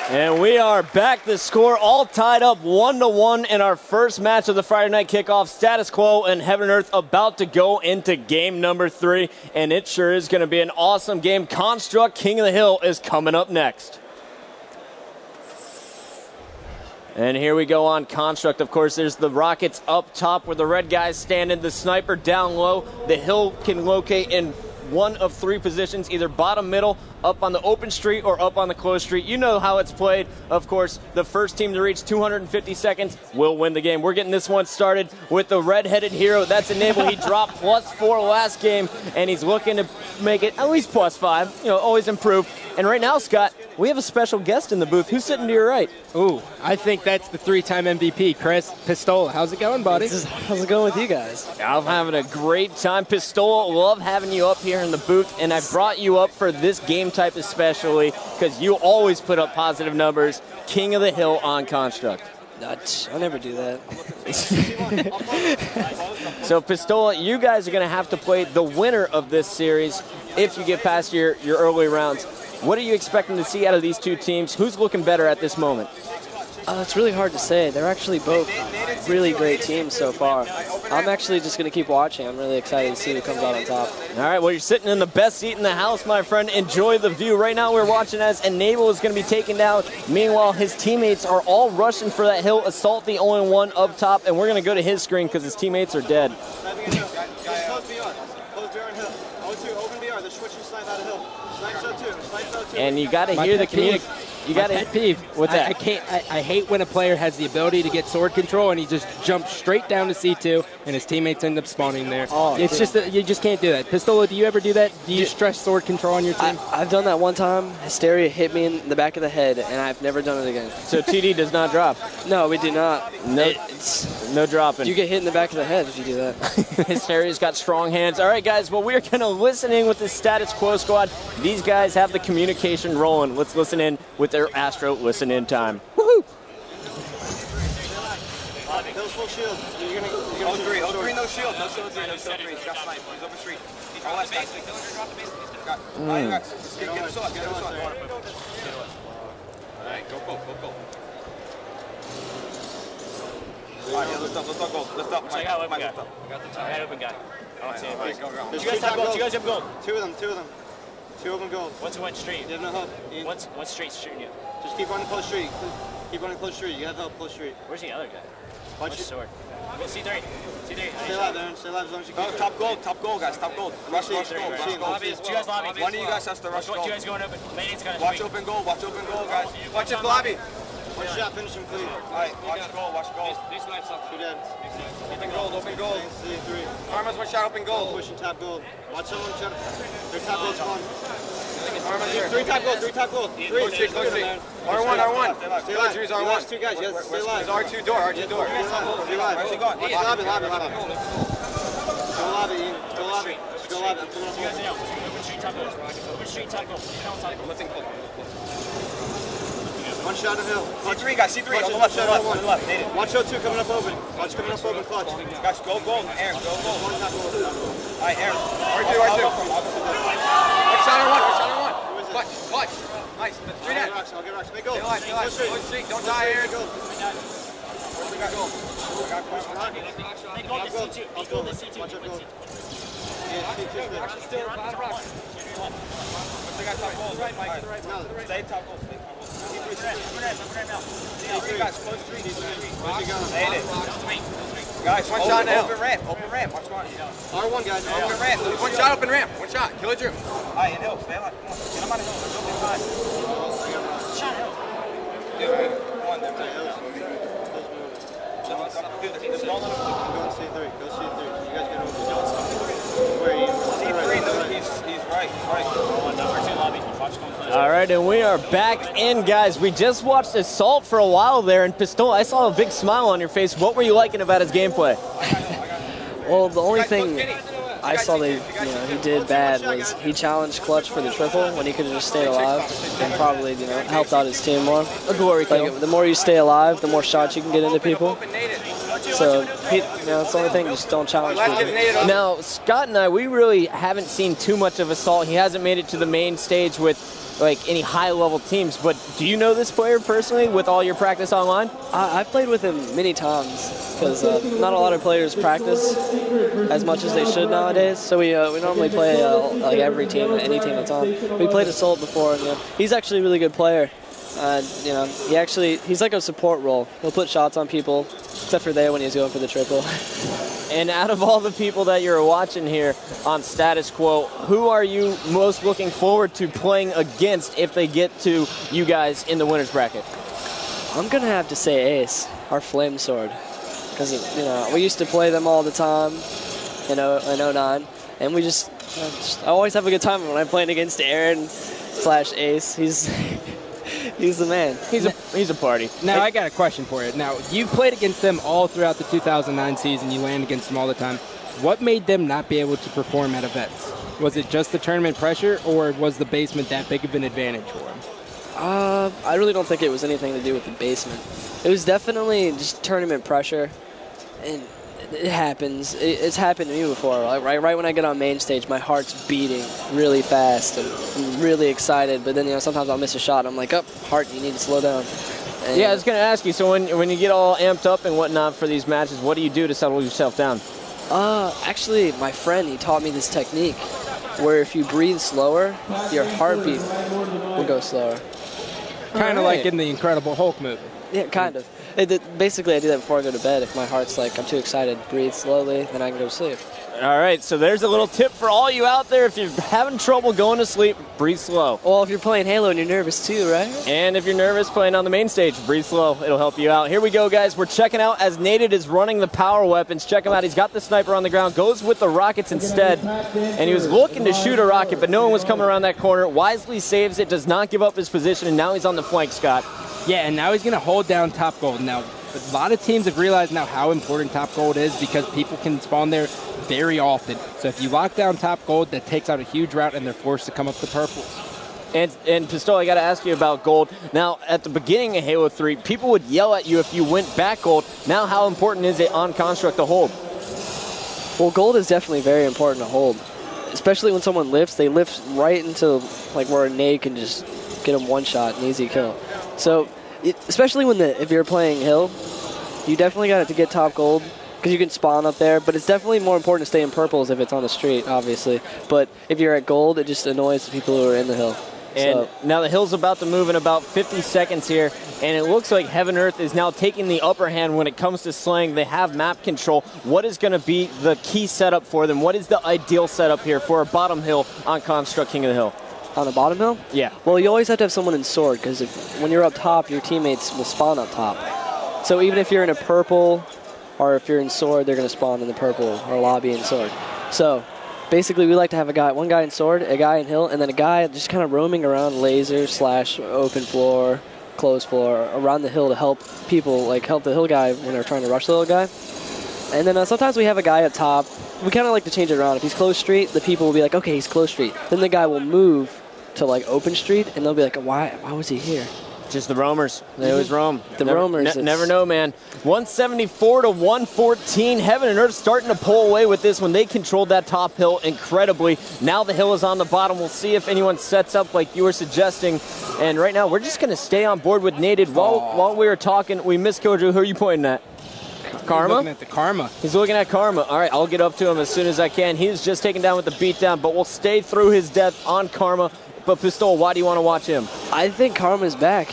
And we are back. The score all tied up 1-1 in our first match of the Friday night kickoff. Status quo and Heaven and Earth about to go into game number 3. And it sure is going to be an awesome game. Construct King of the Hill is coming up next. And here we go on Construct. Of course, there's the Rockets up top where the red guys standing, the sniper down low. The Hill can locate in one of 3 positions, either bottom, middle, up on the open street, or up on the closed street. You know how it's played. Of course, the first team to reach 250 seconds will win the game. We're getting this one started with the red-headed hero. That's Enable. He dropped +4 last game, and he's looking to make it at least +5. You know, always improve. And right now, Scott, we have a special guest in the booth. Who's sitting to your right? Ooh, I think that's the 3-time MVP, Chris Pistola. How's it going, buddy? How's it going with you guys? I'm having a great time. Pistola, love having you up here in the booth, and I brought you up for this game type especially because you always put up positive numbers. King of the Hill on Construct. I never do that. So, Pistola, you guys are going to have to play the winner of this series if you get past your early rounds. What are you expecting to see out of these 2 teams? Who's looking better at this moment? It's really hard to say. They're actually both really great teams so far. I'm actually just going to keep watching. I'm really excited to see who comes out on top. All right, well, you're sitting in the best seat in the house, my friend. Enjoy the view. Right now we're watching as Enable is going to be taken down. Meanwhile, his teammates are all rushing for that hill. Assault the only one up top, and we're going to go to his screen because his teammates are dead. And you got to hear the communication. You got pet peeve. What's that? I hate when a player has the ability to get sword control and he just jumps straight down to C2 and his teammates end up spawning there. Oh, it's just you just can't do that. Pistola, do you ever do that? Do you stress sword control on your team? I've done that one time. Hysteria hit me in the back of the head, and I've never done it again. So TD does not drop? No, we do not. No dropping. You get hit in the back of the head if you do that. Hysteria's got strong hands. All right, guys, well, we're going to listen in with the Status Quo squad. These guys have the communication rolling. Let's listen in with their Astro listen-in time. Woohoo! Full shield. You're gonna hold 3. Hold 3, no shield. No shield 3. No shield 3. He's got snipe. He's over street. All last guys. Get us off. Get us off. All right, go. All right, lift up, gold. Lift up. I got open guy. I got open guy. I don't see anybody. Go. You guys have gold. You guys have gold. 2 of them. 2 of them gold. What's went straight? You have no help. What's straight shooting you? Just keep running close street. Keep running close street. You have help close street. Where's the other guy? What's sword? C3. Stay alive, Aaron. Stay alive as long as you can. Top gold, guys. Top gold. Rush gold. You guys lobby. One of you guys has to rush gold. You guys going open. Lane's gonna watch open gold, guys. Watch it, lobby. One shot, finish him, please. All right, watch gold. These snipes up. 2 dead. Open gold. C3. Arma's one shot, open gold. Pushing top gold. Watch someone shot. Their top gold spawn. 3 top gold. 3. R1. Stay alive. R1. Last 2 guys. Yes, stay alive. R2 door. Stay alive. Where's he going? Lobby. Go lobby. I'm coming up. You guys know. Open street top gold. Lifting close. One shot of hill. C3, guys. C3. On the left. Watch O2 coming up open. Clutch. Guys, go gold. Aaron, go gold. One top gold. All right, Aaron. R2. One shot on one. Clutch. Nice. 3 net. I'll get rocks. Make gold. Stay alive. Don't die, Aaron. Where's the guy? Gold. I got push rock. Make gold to C2. Make gold to C2. Watch out gold. Yeah, C2 still. They got top gold. Right, Mike. No, stay top gold. Guys, close 3. Where's he going? Stay it. Guys, one shot now. Open ramp. Watch one. R1, guys. Open ramp. One shot, open ramp. One shot. Kill it, Drew. All right, in hill. Stay alive. Come on. Get him out of hill. There's open time. Shot hill. One. There's no little. Go on C3. You guys get over. Where are you? C3, no, he's right. All right, and we are back in, guys. We just watched Assault for a while there, and Pistola, I saw a big smile on your face. What were you liking about his gameplay? Well, the only thing I saw that he did bad was he challenged Clutch for the triple when he could have just stayed alive and probably helped out his team more. A glory kill. Like, the more you stay alive, the more shots you can get into people. So, it's the only thing, just don't challenge people. Now, Scott and I, we really haven't seen too much of Assault. He hasn't made it to the main stage with like any high-level teams, but do you know this player personally with all your practice online? I've played with him many times because not a lot of players practice as much as they should nowadays. So we normally play like every team, any team that's on. We played Assault before, and he's actually a really good player. He's like a support role. He'll put shots on people, except for there when he's going for the triple. And out of all the people that you're watching here on Status Quo, who are you most looking forward to playing against if they get to you guys in the winner's bracket? I'm going to have to say Ace, our Flame Sword. Because, we used to play them all the time in 09. And we I always have a good time when I'm playing against Aaron/Ace. He's the man. He's a party. Now, I got a question for you. Now, you've played against them all throughout the 2009 season. You land against them all the time. What made them not be able to perform at events? Was it just the tournament pressure, or was the basement that big of an advantage for them? I really don't think it was anything to do with the basement. It was definitely just tournament pressure, and it happens. It's happened to me before. Right when I get on main stage, my heart's beating really fast, and I'm really excited. But then sometimes I'll miss a shot. I'm like, heart, you need to slow down. And yeah, I was going to ask you. So when you get all amped up and whatnot for these matches, what do you do to settle yourself down? Actually, my friend, he taught me this technique, where if you breathe slower, your heartbeat will go slower. Kind of like in the Incredible Hulk movie. Yeah, kind of. Basically, I do that before I go to bed. If my heart's like, I'm too excited, breathe slowly, then I can go to sleep. All right, so there's a little tip for all you out there. If you're having trouble going to sleep, breathe slow. Well, if you're playing Halo and you're nervous too, right? And if you're nervous playing on the main stage, breathe slow. It'll help you out. Here we go, guys. We're checking out as Nated is running the power weapons. Check him out. He's got the sniper on the ground, goes with the rockets instead. And he was looking to shoot a rocket, but no one was coming around that corner. Wisely saves it, does not give up his position, and now he's on the flank, Scott. Yeah, and now he's going to hold down top gold. Now, a lot of teams have realized now how important top gold is because people can spawn there very often. So if you lock down top gold, that takes out a huge route, and they're forced to come up to purples. And Pistol, I got to ask you about gold. Now, at the beginning of Halo 3, people would yell at you if you went back gold. Now, how important is it on Construct to hold? Well, gold is definitely very important to hold, especially when someone lifts. They lift right into like where a nade can just get them one shot, an easy kill. So, especially if you're playing Hill, you definitely got to get top gold because you can spawn up there. But it's definitely more important to stay in purples if it's on the street, obviously. But if you're at gold, it just annoys the people who are in the hill. And now the hill's about to move in about 50 seconds here, and it looks like Heaven Earth is now taking the upper hand when it comes to slaying. They have map control. What is going to be the key setup for them? What is the ideal setup here for a bottom hill on Construct King of the Hill? On the bottom hill? Yeah. Well, you always have to have someone in sword because when you're up top, your teammates will spawn up top. So even if you're in a purple or if you're in sword, they're going to spawn in the purple or lobby in sword. So basically, we like to have one guy in sword, a guy in hill, and then a guy just kind of roaming around laser/open floor, closed floor, around the hill to help people, like help the hill guy when they're trying to rush the hill guy. And then sometimes we have a guy up top. We kind of like to change it around. If he's close street, the people will be like, okay, he's close street. Then the guy will move to like open street, and they'll be like, why was he here? Just the roamers. They always roam. Roamers. Never know, man. 174 to 114. Heaven and Earth starting to pull away with this one. They controlled that top hill incredibly. Now the hill is on the bottom. We'll see if anyone sets up like you were suggesting. And right now, we're just going to stay on board with Nated. While we were talking, we missed Kojo. Who are you pointing at? Karma? He's looking at the Karma. He's looking at Karma. All right, I'll get up to him as soon as I can. He's just taken down with the beatdown, but we'll stay through his death on Karma. But Pistol, why do you want to watch him? I think Karma's back.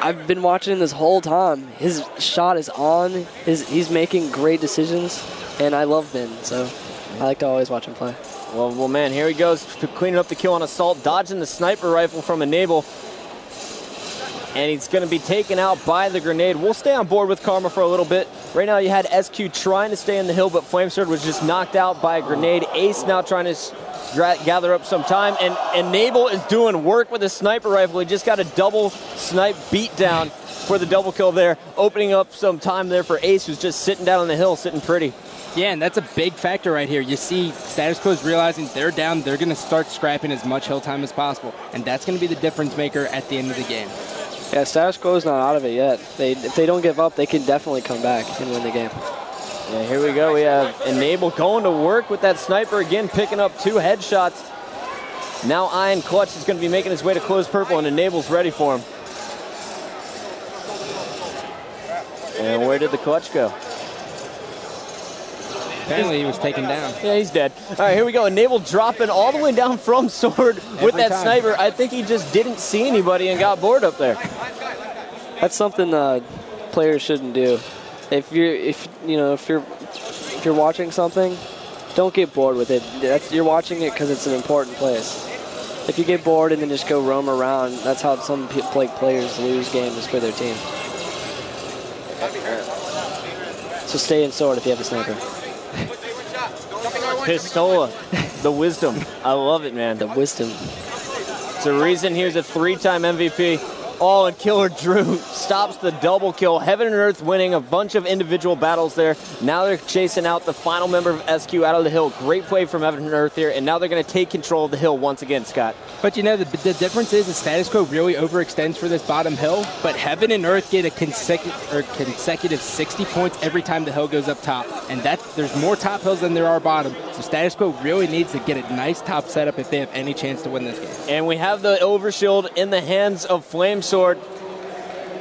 I've been watching him this whole time. His shot is on. He's making great decisions, and I love Ben, so I like to always watch him play. Well, man, here he goes, cleaning up the kill on Assault, dodging the sniper rifle from Enable. And he's going to be taken out by the grenade. We'll stay on board with Karma for a little bit. Right now you had SQ trying to stay in the hill, but Flamesword was just knocked out by a grenade. Ace now trying to gather up some time. And Enable is doing work with a sniper rifle. He just got a double snipe beat down for the double kill there, opening up some time there for Ace, who's just sitting down on the hill, sitting pretty. Yeah, and that's a big factor right here. You see Status Quo is realizing they're down. They're going to start scrapping as much hill time as possible. And that's going to be the difference maker at the end of the game. Yeah, status quo's not out of it yet. If they don't give up, they can definitely come back and win the game. Yeah, here we go. We have Enable going to work with that sniper again, picking up 2 headshots. Now Iron Clutch is going to be making his way to close purple, and Enable's ready for him. And where did the Clutch go? Apparently he was taken down. Yeah, he's dead. All right, here we go. Enable dropping all the way down from Sword with that sniper. I think he just didn't see anybody and got bored up there. That's something players shouldn't do. If you're watching something, don't get bored with it. You're watching it because it's an important place. If you get bored and then just go roam around, that's how some players lose games for their team. So stay in Sword if you have a sniper. Pistola, the wisdom. I love it, man. The wisdom. It's the reason he was a 3-time MVP. Oh, and Killer Drew stops the double kill. Heaven and Earth winning a bunch of individual battles there. Now they're chasing out the final member of SQ out of the hill. Great play from Heaven and Earth here, and now they're going to take control of the hill once again, Scott. But you know, the difference is the status quo really overextends for this bottom hill, but Heaven and Earth get a consecutive 60 points every time the hill goes up top, and there's more top hills than there are bottom, so status quo really needs to get a nice top setup if they have any chance to win this game. And we have the overshield in the hands of Flame Sword.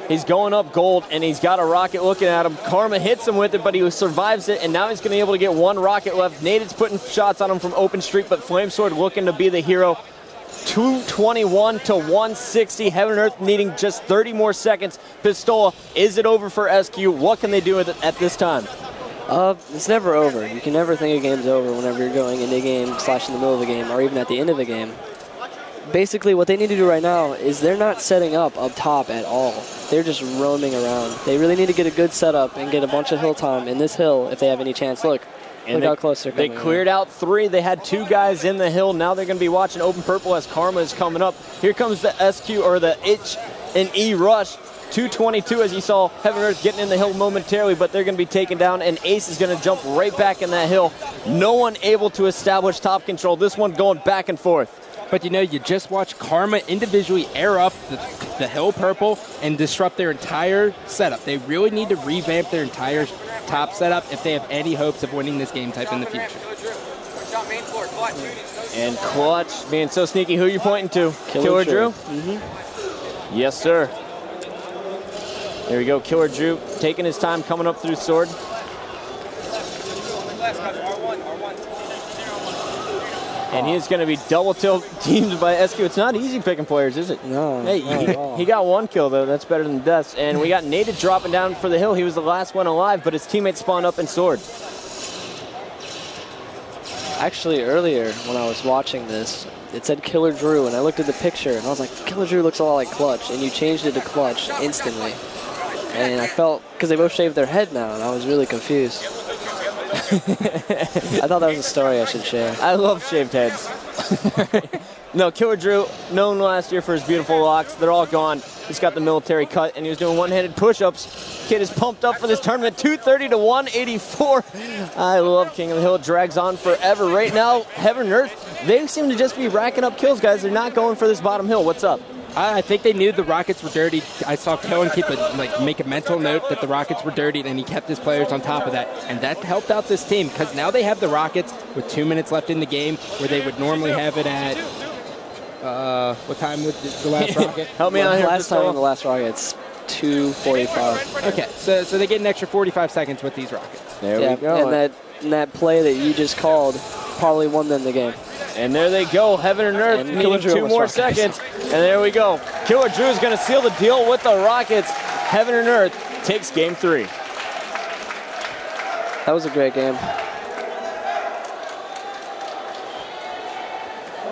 He's going up gold, and he's got a rocket looking at him. Karma hits him with it, but he survives it, and now he's going to be able to get 1 rocket left. Naded's putting shots on him from open street, but Flame Sword looking to be the hero. 221 to 160. Heaven and Earth needing just 30 more seconds. Pistola, is it over for SQ? What can they do with it at this time? It's never over. You can never think a game's over whenever you're going into a game / in the middle of a game or even at the end of a game. Basically, what they need to do right now is they're not setting up top at all. They're just roaming around. They really need to get a good setup and get a bunch of hill time in this hill if they have any chance. Look how close they're coming. They cleared out 3. They had 2 guys in the hill. Now they're going to be watching open purple as Karma is coming up. Here comes the SQ or the H and E rush. 222 as you saw Heaven and Earth getting in the hill momentarily, but they're going to be taken down, and Ace is going to jump right back in that hill. No one able to establish top control. This one going back and forth. But you know, you just watch Karma individually air up the hill purple and disrupt their entire setup. They really need to revamp their entire top setup if they have any hopes of winning this game type in the future. And Clutch being so sneaky. Who are you pointing to? Killer Drew? Mm-hmm. Yes, sir. There we go. Killer Drew taking his time coming up through Sword. And he's going to be double teamed by SQ. It's not easy picking players, is it? No. Hey, he got 1 kill, though. That's better than deaths. And we got Naded dropping down for the hill. He was the last one alive, but his teammate spawned up in Sword. Actually, earlier when I was watching this, it said Killer Drew, and I looked at the picture, and I was like, Killer Drew looks a lot like Clutch, and you changed it to Clutch instantly. And I felt, because they both shaved their head now, and I was really confused. I thought that was a story I should share. I love shaved heads. No, Killer Drew, known last year for his beautiful locks. They're all gone. He's got the military cut, and he was doing one-handed push-ups. Kid is pumped up for this tournament, 230 to 184. I love King of the Hill. It drags on forever. Right now, Heaven and Earth, they seem to just be racking up kills, guys. They're not going for this bottom hill. What's up? I think they knew the Rockets were dirty. I saw Kellen make a mental note that the Rockets were dirty, and he kept his players on top of that. And that helped out this team because now they have the Rockets with 2 minutes left in the game where they would normally have it at, what time was the last rocket? Help me out here. Last time on the last rocket, it's 2:45. Okay, so they get an extra 45 seconds with these Rockets. There we go. And that play that you just called probably won them the game. And there they go. Heaven and Earth needing 2 more seconds. And there we go. Killer Drew is going to seal the deal with the Rockets. Heaven and Earth takes game 3. That was a great game.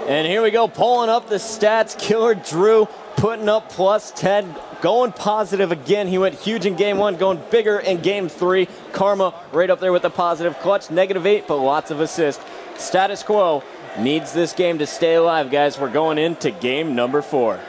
And here we go, pulling up the stats. Killer Drew putting up plus 10, going positive again. He went huge in game 1, going bigger in game 3. Karma right up there with the positive. Clutch, -8, but lots of assists. Status quo needs this game to stay alive, guys. We're going into game number 4.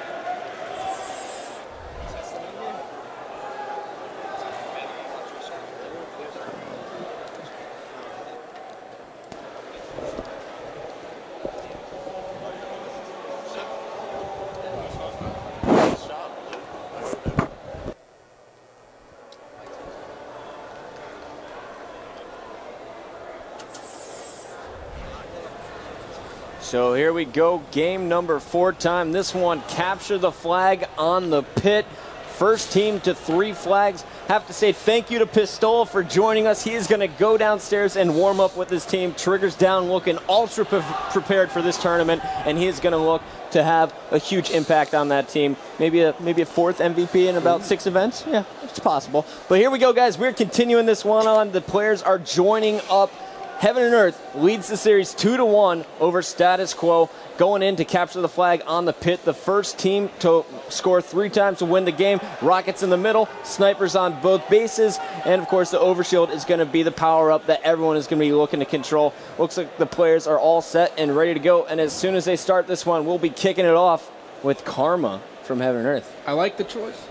So here we go, game number 4 time. This one, capture the flag on the pit. First team to 3 flags. Have to say thank you to Pistola for joining us. He is going to go downstairs and warm up with his team. Triggers down, looking ultra prepared for this tournament, and he is going to look to have a huge impact on that team. Maybe a 4th MVP in about 6 events. Yeah, it's possible. But here we go, guys. We're continuing this one on. The players are joining up. Heaven and Earth leads the series 2-1 over Status Quo, going in to capture the flag on the pit. The first team to score 3 times to win the game. Rockets in the middle, snipers on both bases, and of course the overshield is going to be the power-up that everyone is going to be looking to control. Looks like the players are all set and ready to go, and as soon as they start this one, we'll be kicking it off with Karma from Heaven and Earth. I like the choice.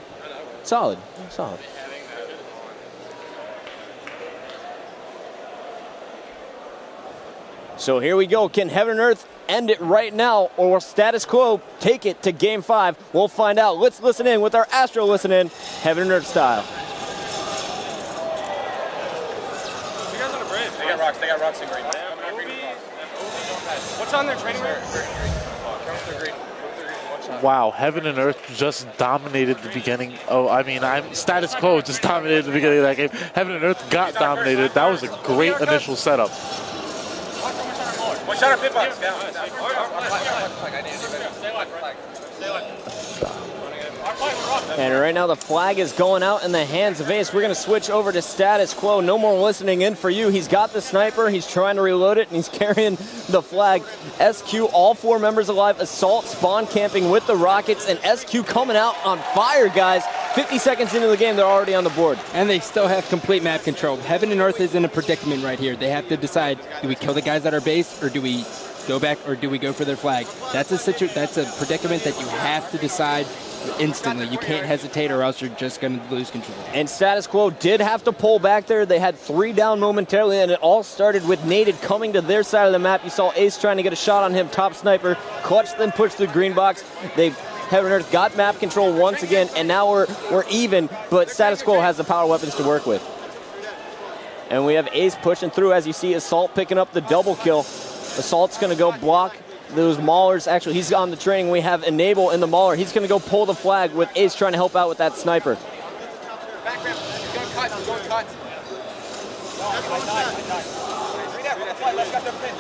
Solid, solid. So here we go. Can Heaven and Earth end it right now, or will Status Quo take it to Game 5? We'll find out. Let's listen in with our Astro Listen In, Heaven and Earth style. You guys on the bridge. They got rocks. They got rocks in green. What's on their training room? Wow, Heaven and Earth just dominated the beginning. Status Quo just dominated the beginning of that game. Heaven and Earth got dominated. That was a great initial setup. One shot or pit box. Down. And right now the flag is going out in the hands of Ace. We're going to switch over to Status Quo. No more listening in for you. He's got the sniper. He's trying to reload it, and he's carrying the flag. SQ, all 4 members alive. Assault spawn camping with the Rockets, and SQ coming out on fire, guys. 50 seconds into the game, they're already on the board. And they still have complete map control. Heaven and Earth is in a predicament right here. They have to decide, do we kill the guys at our base, or do we go back, or do we go for their flag? That's a predicament that you have to decide instantly. You can't hesitate, or else you're just going to lose control. And Status Quo did have to pull back there. They had 3 down momentarily, and it all started with Nated coming to their side of the map. You saw Ace trying to get a shot on him, top sniper. Clutch then pushed the green box. Heaven and Earth got map control once again, and now we're even, but Status Quo has the power weapons to work with. And we have Ace pushing through, as you see Assault picking up the double kill. Assault's going to go block those maulers. Actually, he's on the training. We have Enable in the mauler. He's going to go pull the flag with Ace trying to help out with that sniper. Back ramp. He's going cut. He's going cut.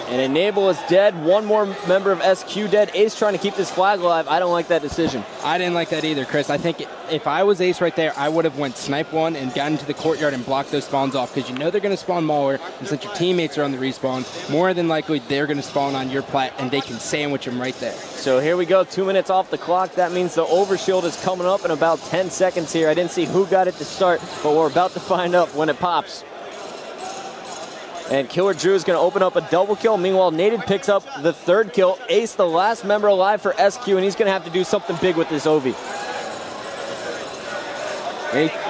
And Enable is dead. One more member of SQ dead. Ace trying to keep this flag alive. I don't like that decision. I didn't like that either, Chris. I think if I was Ace right there, I would have went snipe one and gotten into the courtyard and blocked those spawns off, because you know they're going to spawn Mauler, and since your teammates are on the respawn, more than likely they're going to spawn on your plat, and they can sandwich them right there. So here we go, 2 minutes off the clock. That means the overshield is coming up in about 10 seconds here. I didn't see who got it to start, but we're about to find out when it pops. And Killer Drew is going to open up a double kill. Meanwhile, Nated picks up the 3rd kill. Ace, the last member alive for SQ, and he's going to have to do something big with this OV.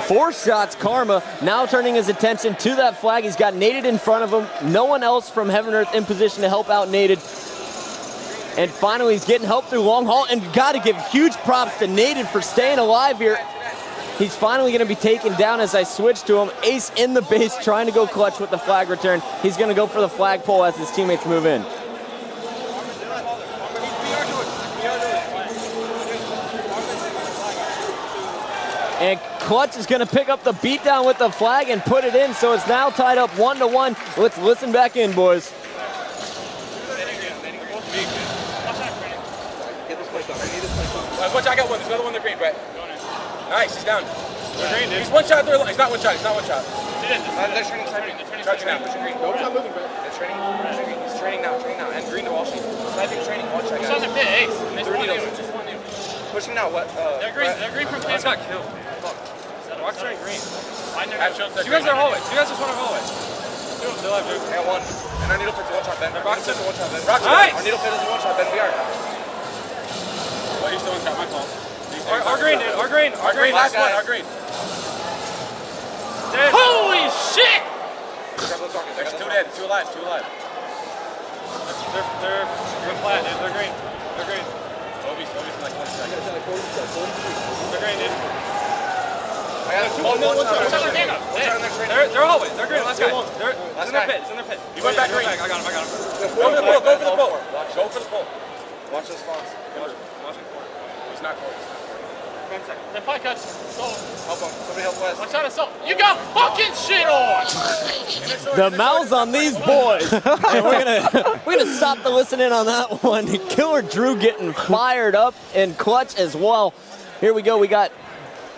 4 shots, Karma, now turning his attention to that flag. He's got Nated in front of him. No one else from Heaven and Earth in position to help out Nated. And finally, he's getting help through long haul. And got to give huge props to Nated for staying alive here. He's finally going to be taken down as I switch to him. Ace in the base trying to go clutch with the flag return. He's going to go for the flagpole as his teammates move in. And Clutch is going to pick up the beatdown with the flag and put it in, so it's now tied up 1-1. Let's listen back in, boys. Watch, I got one. There's another one in the green, Brett. Nice, he's down. He's one shot. He's not one shot. He's not one shot. They're training. Charge now. Push your green. Nobody's not moving, Brett. They're training. He's training now. And green to wall sheet. Sniping training. One shot. He's on the pit. Ace. Pushing now. What? They're green. They're green from pit. Got killed. Fuck. Rock's trying green. You guys are hallway. You guys just want to hallway. Still have Duke. I got one. And our needle pit's a one shot, Ben. Rock's a one shot, Ben. Nice. Our needle pit is a one shot, Ben. We are. Well, he's still one shot. My fault. Our green, dude. Our green. Last one. Our green. Dead. Holy shit! There's 2 dead. 2 alive. 2 alive. They're flat, dude. They're green. They're green. Obi's in like 20 seconds. They're green, dude. They're always. They're green. Last guy. It's in their pit. It's in their pit. He went back green. I got him. Go for the pole. Go for the pole. Go for the pole. Watch those spawns. Watch it. He's not close. 1 second. Then fight cuts. Help him. Somebody help Wes. Watch out, assault. You got fucking shit on. The mouths on these boys. And we're gonna stop the listening on that one. Killer Drew getting fired up and clutch as well. Here we go. We got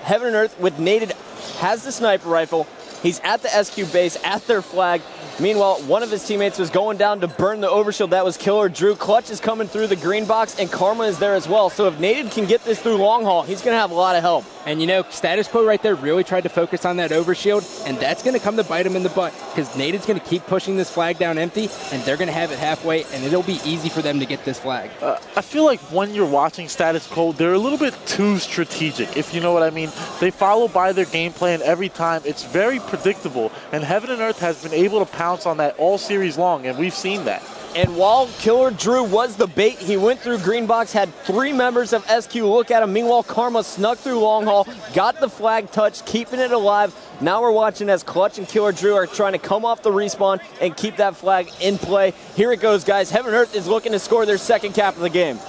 Heaven and Earth with Nated has the sniper rifle. He's at the SQ base at their flag. Meanwhile, one of his teammates was going down to burn the overshield. That was Killer Drew. Clutch is coming through the green box, and Karma is there as well. So if Nated can get this through long haul, he's going to have a lot of help. And you know, Status Quo right there really tried to focus on that overshield, and that's going to come to bite him in the butt because Nated's going to keep pushing this flag down empty, and they're going to have it halfway, and it'll be easy for them to get this flag. I feel like when you're watching Status Quo, they're a little bit too strategic, if you know what I mean. They follow by their game plan every time. It's very predictable, and Heaven and Earth has been able to pounce on that all series long, and we've seen that. And while Killer Drew was the bait, he went through green box, had 3 members of SQ look at him. Meanwhile, Karma snuck through long haul, got the flag touch, keeping it alive. Now we're watching as Clutch and Killer Drew are trying to come off the respawn and keep that flag in play. Here it goes, guys. Heaven and Earth is looking to score their second cap of the game.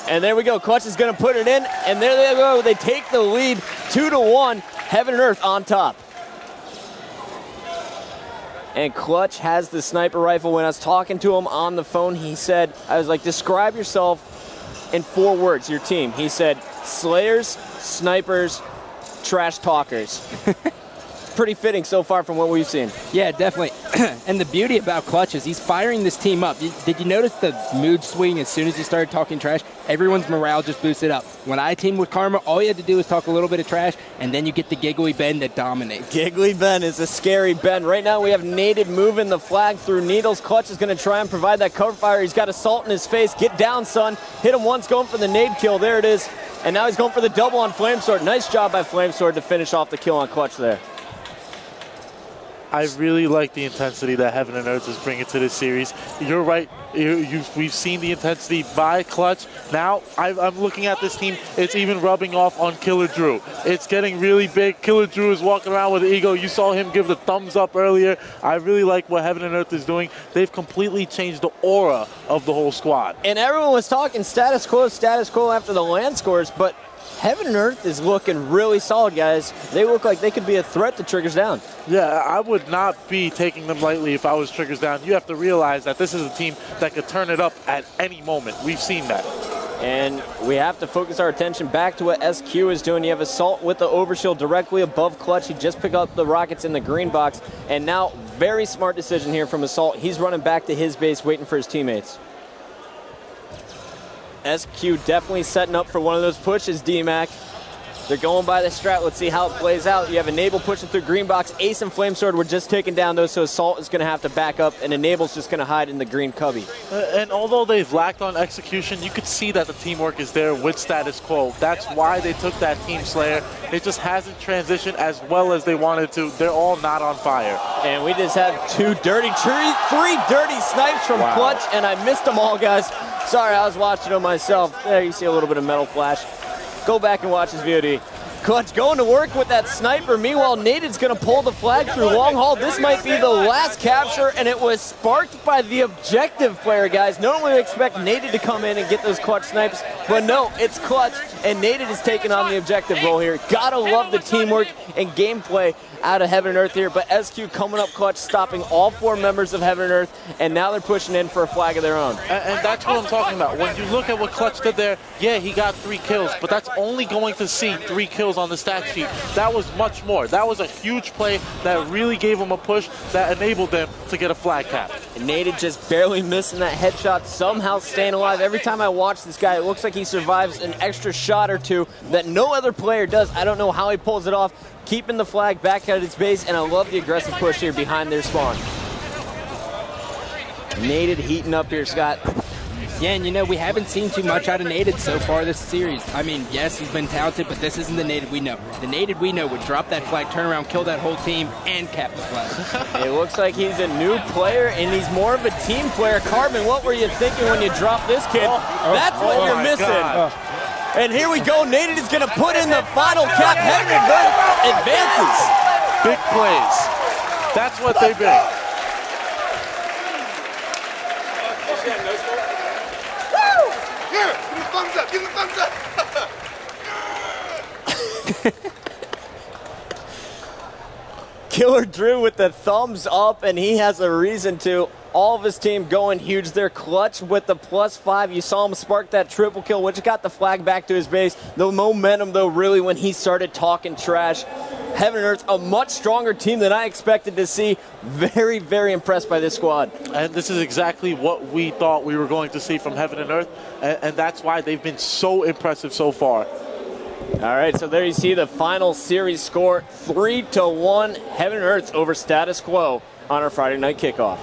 And there we go. Clutch is going to put it in, and there they go. They take the lead 2-1. Heaven and Earth on top. And Clutch has the sniper rifle. When I was talking to him on the phone, he said, I was like, describe yourself in 4 words, your team. He said, slayers, snipers, trash talkers. Pretty fitting so far from what we've seen. Yeah, definitely. And the beauty about Clutch is he's firing this team up. Did you notice the mood swing as soon as he started talking trash? Everyone's morale just boosted up. When I teamed with Karma, all you had to do was talk a little bit of trash, and then you get the Giggly Ben that dominates. Giggly Ben is a scary Ben. Right now we have Nated moving the flag through needles. Clutch is going to try and provide that cover fire. He's got Assault in his face. Get down, son. Hit him once, going for the nade kill. There it is. And now he's going for the double on Flamesword. Nice job by Flamesword to finish off the kill on Clutch there. I really like the intensity that Heaven and Earth is bringing to this series. You're right. We've seen the intensity by Clutch. Now, I'm looking at this team. It's even rubbing off on Killer Drew. It's getting really big. Killer Drew is walking around with ego. You saw him give the thumbs up earlier. I really like what Heaven and Earth is doing. They've completely changed the aura of the whole squad. And everyone was talking status quo after the land scores, but Heaven and Earth is looking really solid, guys. They look like they could be a threat to Triggers Down. Yeah, I would not be taking them lightly if I was Triggers Down. You have to realize that this is a team that could turn it up at any moment. We've seen that. And we have to focus our attention back to what SQ is doing. You have Assault with the overshield directly above Clutch. He just picked up the rockets in the green box. And now, very smart decision here from Assault. He's running back to his base, waiting for his teammates. SQ definitely setting up for one of those pushes, D-Mac. They're going by the strat. Let's see how it plays out. You have Enable pushing through green box. Ace and Flamesword were just taken down, though, so Assault is going to have to back up, and Enable's just going to hide in the green cubby. And although they've lacked on execution, you could see that the teamwork is there with Status Quo. That's why they took that Team Slayer. It just hasn't transitioned as well as they wanted to. They're all not on fire. And we just had three dirty snipes from Clutch, and I missed them all, guys. Sorry, I was watching them myself. There you see a little bit of metal flash. Go back and watch his VOD. Clutch going to work with that sniper. Meanwhile, Nated's going to pull the flag through long haul. This might be the last capture, and it was sparked by the objective player, guys. Normally we expect Nated to come in and get those Clutch snipes, but no, it's Clutch, and Nated is taking on the objective role here. Gotta love the teamwork and gameplay out of Heaven and Earth here, but SQ coming up Clutch, stopping all 4 members of Heaven and Earth, and now they're pushing in for a flag of their own. And that's what I'm talking about. When you look at what Clutch did there, yeah, he got 3 kills, but that's only going to see 3 kills on the stat sheet. That was much more. That was a huge play that really gave them a push that enabled them to get a flag cap. And Nated just barely missing that headshot, somehow staying alive. Every time I watch this guy, it looks like he survives an extra shot or 2 that no other player does. I don't know how he pulls it off, keeping the flag back at its base, and I love the aggressive push here behind their spawn. Nated heating up here, Scott. Yeah, and you know, we haven't seen too much out of Nated so far this series. I mean, yes, he's been talented, but this isn't the Nated we know. The Nated we know would drop that flag, turn around, kill that whole team, and cap the flag. It looks like he's a new player, and he's more of a team player. Carbon, what were you thinking when you dropped this kid? That's what you're missing. And here we go. Nathan is going to put in the final cap. Heaven and Earth advances. Big plays. That's what they bring. Here, give him a thumbs up. Give him a thumbs up. Killer Drew with the thumbs up, and he has a reason to. All of his team going huge. They're clutch with the +5. You saw him spark that triple kill, which got the flag back to his base. The momentum, though, really when he started talking trash. Heaven and Earth, a much stronger team than I expected to see. Very, very impressed by this squad. And this is exactly what we thought we were going to see from Heaven and Earth, and that's why they've been so impressive so far. All right, so there you see the final series score, 3-1, Heaven and Earth over Status Quo on our Friday night kickoff.